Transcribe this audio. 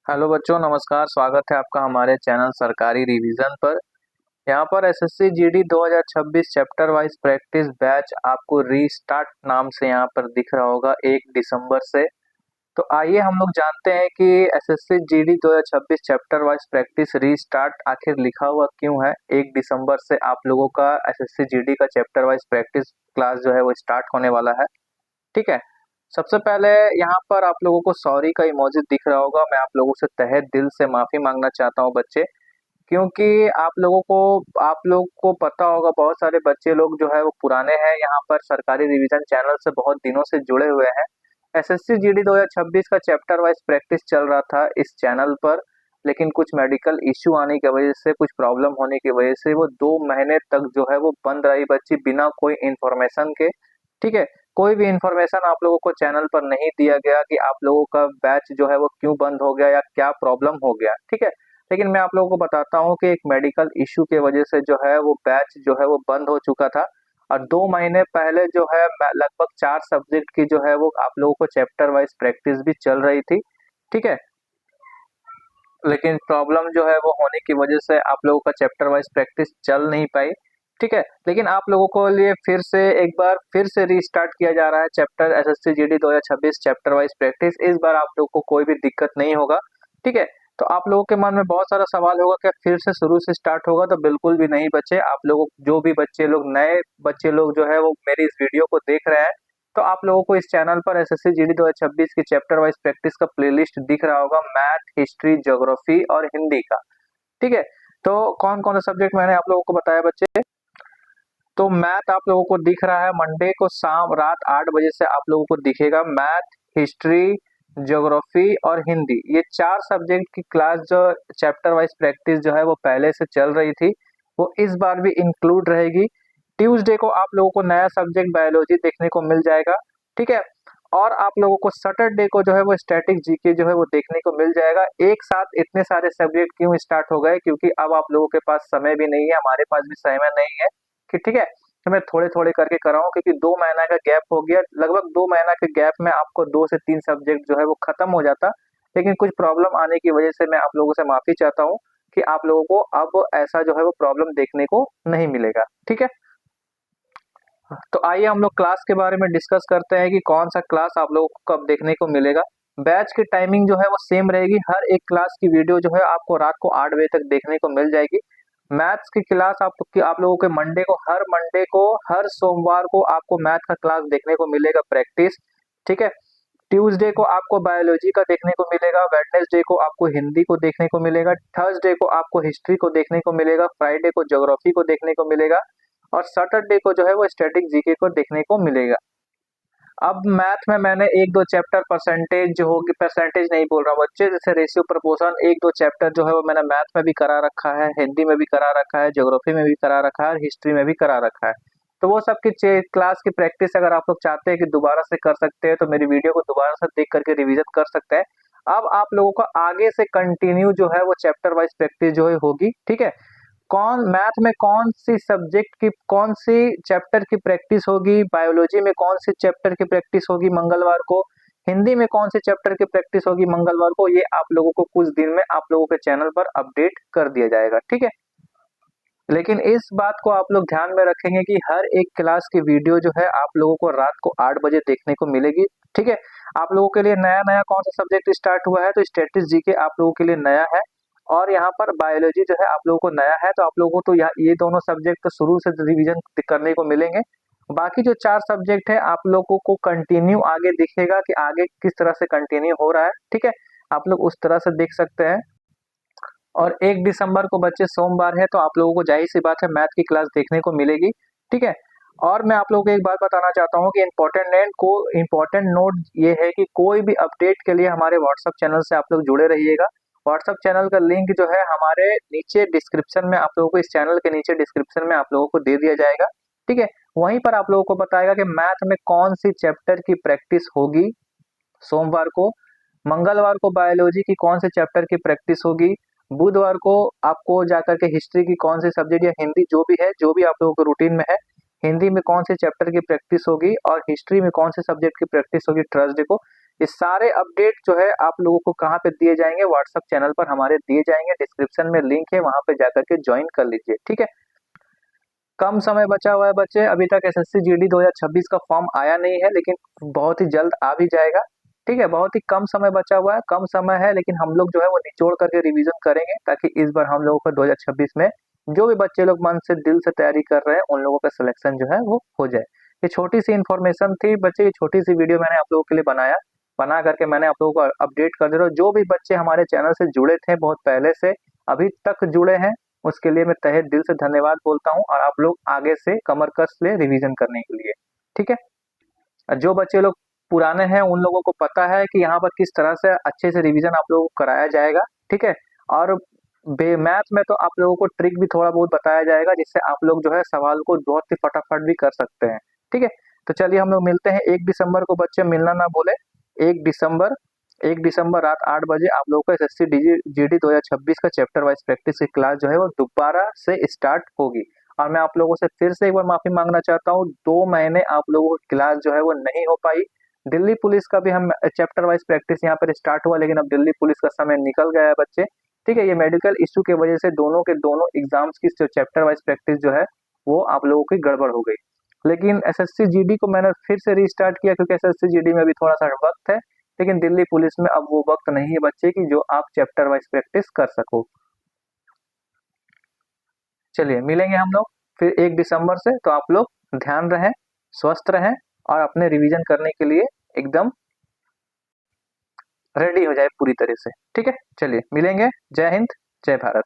Hello बच्चों, नमस्कार। स्वागत है आपका हमारे चैनल सरकारी रिवीजन पर। यहाँ पर SSC GD 2026 chapter wise practice batch आपको रीस्टार्ट नाम से यहाँ पर दिख रहा होगा 1 दिसंबर से। तो आइए हम लोग जानते हैं कि SSC GD 2026 chapter wise practice restart आखिर लिखा हुआ क्यों है। 1 दिसंबर से आप लोगों का एसएससी जीडी का चैप्टर वाइज प्रैक्टिस क्लास जो है वो स्टार्ट होने वाला है। ठीक है। सबसे पहले यहाँ पर आप लोगों को सॉरी का इमोजी दिख रहा होगा। मैं आप लोगों से तहे दिल से माफी मांगना चाहता हूँ बच्चे, क्योंकि आप लोग को पता होगा बहुत सारे बच्चे लोग जो है वो पुराने हैं, यहाँ पर सरकारी रिवीजन चैनल से बहुत दिनों से जुड़े हुए हैं। एसएससी जीडी 2026 का चैप्टर वाइज प्रैक्टिस चल रहा था इस चैनल पर, लेकिन कुछ मेडिकल इश्यू आने की वजह से, कुछ प्रॉब्लम होने की वजह से वो 2 महीने तक जो है वो बंद रही बच्ची, बिना कोई इन्फॉर्मेशन के। ठीक है। कोई भी इन्फॉर्मेशन आप लोगों को चैनल पर नहीं दिया गया कि आप लोगों का बैच जो है वो क्यों बंद हो गया या क्या प्रॉब्लम हो गया। ठीक है। लेकिन मैं आप लोगों को बताता हूँ कि एक मेडिकल इश्यू की वजह से जो है वो बैच जो है वो बंद हो चुका था। और 2 महीने पहले जो है लगभग 4 सब्जेक्ट की जो है वो आप लोगों को चैप्टर वाइज प्रैक्टिस भी चल रही थी। ठीक है। लेकिन प्रॉब्लम जो है वो होने की वजह से आप लोगों का चैप्टर वाइज प्रैक्टिस चल नहीं पाई। ठीक है। लेकिन आप लोगों को लिए फिर से एक बार फिर से रीस्टार्ट किया जा रहा है chapter SSC GD 2026 chapter wise practice. इस बार आप लोगों को कोई भी दिक्कत नहीं होगा। ठीक है। तो आप लोगों के मन में बहुत सारा सवाल होगा कि फिर से शुरू से स्टार्ट होगा, तो बिल्कुल भी नहीं बच्चे। आप लोगों जो भी बच्चे लोग, नए बच्चे लोग जो है वो मेरी इस वीडियो को देख रहे हैं, तो आप लोगों को इस चैनल पर एसएससी जीडी 2026 की चैप्टर वाइज प्रैक्टिस का प्लेलिस्ट दिख रहा होगा, मैथ, हिस्ट्री, ज्योग्राफी और हिंदी का। ठीक है। तो कौन कौन सा सब्जेक्ट मैंने आप लोगों को बताया बच्चे। तो मैथ आप लोगों को दिख रहा है मंडे को शाम रात 8 बजे से आप लोगों को दिखेगा। मैथ, हिस्ट्री, ज्योग्राफी और हिंदी, ये 4 सब्जेक्ट की क्लास जो चैप्टर वाइज प्रैक्टिस जो है वो पहले से चल रही थी, वो इस बार भी इंक्लूड रहेगी। ट्यूसडे को आप लोगों को नया सब्जेक्ट बायोलॉजी देखने को मिल जाएगा। ठीक है। और आप लोगों को सैटरडे को जो है वो स्टैटिक जीके जो है वो देखने को मिल जाएगा। एक साथ इतने सारे सब्जेक्ट क्यों स्टार्ट हो गए, क्योंकि अब आप लोगों के पास समय भी नहीं है, हमारे पास भी समय नहीं है कि ठीक है, तो मैं थोड़े थोड़े करके कराऊं, क्योंकि 2 महीना का गैप हो गया। लगभग 2 महीना के गैप में आपको 2 से 3 सब्जेक्ट जो है वो खत्म हो जाता। लेकिन कुछ प्रॉब्लम आने की वजह से मैं आप लोगों से माफी चाहता हूँ कि आप लोगों को अब ऐसा जो है वो प्रॉब्लम देखने को नहीं मिलेगा। ठीक है। तो आइए हम लोग क्लास के बारे में डिस्कस करते हैं कि कौन सा क्लास आप लोगों को कब देखने को मिलेगा। बैच की टाइमिंग जो है वो सेम रहेगी। हर एक क्लास की वीडियो जो है आपको रात को 8 बजे तक देखने को मिल जाएगी। मैथ्स की क्लास आप लोगों के मंडे को हर सोमवार को आपको मैथ का क्लास देखने को मिलेगा, प्रैक्टिस। ठीक है। ट्यूसडे को आपको बायोलॉजी का देखने को मिलेगा, वेडनेसडे को आपको हिंदी को देखने को मिलेगा, थर्सडे को आपको हिस्ट्री को देखने को मिलेगा, फ्राइडे को ज्योग्राफी को देखने को मिलेगा और सैटरडे को जो है वो स्टैटिक जीके को देखने को मिलेगा। अब मैथ में मैंने एक दो चैप्टर परसेंटेज जो होगी, परसेंटेज नहीं बोल रहा हूँ बच्चे, जैसे रेशियो प्रपोर्शन, एक दो चैप्टर जो है वो मैंने मैथ में भी करा रखा है, हिंदी में भी करा रखा है, ज्योग्राफी में भी करा रखा है और हिस्ट्री में भी करा रखा है। तो वो सब की क्लास की प्रैक्टिस अगर आप लोग चाहते हैं कि दोबारा से कर सकते हैं, तो मेरी वीडियो को दोबारा से देख करके रिवीजन कर सकते हैं। अब आप लोगों को आगे से कंटिन्यू जो है वो चैप्टर वाइज प्रैक्टिस जो है होगी। ठीक है। कौन मैथ में कौन सी सब्जेक्ट की कौन सी चैप्टर की प्रैक्टिस होगी, बायोलॉजी में कौन सी चैप्टर की प्रैक्टिस होगी मंगलवार को, हिंदी में कौन सी चैप्टर की प्रैक्टिस होगी मंगलवार को, ये आप लोगों को कुछ दिन में आप लोगों के चैनल पर अपडेट कर दिया जाएगा। ठीक है। लेकिन इस बात को आप लोग ध्यान में रखेंगे कि हर एक क्लास की वीडियो जो है आप लोगों को रात को 8 बजे देखने को मिलेगी। ठीक है। आप लोगों के लिए नया नया कौन सा सब्जेक्ट स्टार्ट हुआ है, तो स्टैटिस्टिक्स जीके आप लोगों के लिए नया है और यहाँ पर बायोलॉजी जो है आप लोगों को नया है। तो आप लोगों को तो ये दोनों सब्जेक्ट तो शुरू से रिवीजन करने को मिलेंगे। बाकी जो 4 सब्जेक्ट है आप लोगों को कंटिन्यू आगे दिखेगा कि आगे किस तरह से कंटिन्यू हो रहा है। ठीक है। आप लोग उस तरह से देख सकते हैं। और 1 दिसंबर को बच्चे सोमवार है, तो आप लोगों को जाहिर सी बात है मैथ की क्लास देखने को मिलेगी। ठीक है। और मैं आप लोगों को एक बात बताना चाहता हूँ कि इम्पोर्टेंट नोट ये है कि कोई भी अपडेट के लिए हमारे व्हाट्सएप चैनल से आप लोग जुड़े रहिएगा। व्हाट्सएप चैनल का लिंक जो है हमारे नीचे डिस्क्रिप्शन में, आप लोगों को इस चैनल के नीचे डिस्क्रिप्शन में आप लोगों को दे दिया जाएगा। ठीक है। वहीं पर आप लोगों को बताएगा कि मैथ में कौन सी चैप्टर की प्रैक्टिस होगी सोमवार को, मंगलवार को बायोलॉजी की कौन से चैप्टर की प्रैक्टिस होगी, बुधवार को आपको जाकर के हिस्ट्री की कौन सी सब्जेक्ट या हिंदी जो भी है, जो भी आप लोगों को रूटीन में है, हिंदी में कौन से चैप्टर की प्रैक्टिस होगी और हिस्ट्री में कौन से सब्जेक्ट की प्रैक्टिस होगी थर्सडे को। ये सारे अपडेट जो है आप लोगों को कहाँ पे दिए जाएंगे, व्हाट्सएप चैनल पर हमारे दिए जाएंगे, डिस्क्रिप्शन में लिंक है, वहां पे जाकर के ज्वाइन कर लीजिए। ठीक है, कम समय बचा हुआ है बच्चे, अभी तक एसएससी जीडी 2026 का फॉर्म आया नहीं है, लेकिन बहुत ही जल्द आ भी जाएगा। ठीक है, बहुत ही कम समय बचा हुआ है, कम समय है, लेकिन हम लोग जो है वो निचोड़ करके रिवीजन करेंगे, ताकि इस बार हम लोगों को 2026 में जो भी बच्चे लोग मन से दिल से तैयारी कर रहे हैं उन लोगों का सिलेक्शन जो है वो हो जाए। ये छोटी सी इन्फॉर्मेशन थी बच्चे, ये छोटी सी वीडियो मैंने आप लोगों के लिए बना करके मैंने आप लोगों को अपडेट कर दे रहा हूँ। जो भी बच्चे हमारे चैनल से जुड़े थे बहुत पहले से अभी तक जुड़े हैं, उसके लिए मैं तहे दिल से धन्यवाद बोलता हूँ, और आप लोग आगे से कमर कस ले रिवीजन करने के लिए। ठीक है, जो बच्चे लोग पुराने हैं उन लोगों को पता है कि यहाँ पर किस तरह से अच्छे से रिवीजन आप लोगों को कराया जाएगा। ठीक है, और मैथ में तो आप लोगों को ट्रिक भी थोड़ा बहुत बताया जाएगा, जिससे आप लोग जो है सवाल को बहुत ही फटाफट भी कर सकते हैं। ठीक है, तो चलिए हम लोग मिलते हैं 1 दिसंबर को, बच्चे मिलना ना भूले। 1 दिसंबर, 1 दिसंबर रात 8 बजे आप लोगों को एसएससी जीडी 2026 का चैप्टर वाइज प्रैक्टिस की क्लास जो है वो दोबारा से स्टार्ट होगी। और मैं आप लोगों से फिर से एक बार माफी मांगना चाहता हूँ, 2 महीने आप लोगों की क्लास जो है वो नहीं हो पाई। दिल्ली पुलिस का भी हम चैप्टर वाइज प्रैक्टिस यहाँ पर स्टार्ट हुआ, लेकिन अब दिल्ली पुलिस का समय निकल गया है बच्चे। ठीक है, ये मेडिकल इश्यू की वजह से दोनों के दोनों एग्जाम्स की जो चैप्टर वाइज प्रैक्टिस जो है वो आप लोगों की गड़बड़ हो गई। लेकिन एसएससी जीडी को मैंने फिर से रीस्टार्ट किया, क्योंकि एसएससी जीडी में भी थोड़ा सा वक्त है, लेकिन दिल्ली पुलिस में अब वो वक्त नहीं है बच्चे की जो आप चैप्टर वाइज प्रैक्टिस कर सको। चलिए मिलेंगे हम लोग फिर 1 दिसंबर से, तो आप लोग ध्यान रहें, स्वस्थ रहें, और अपने रिवीजन करने के लिए एकदम रेडी हो जाए पूरी तरह से। ठीक है, चलिए मिलेंगे। जय हिंद, जय भारत।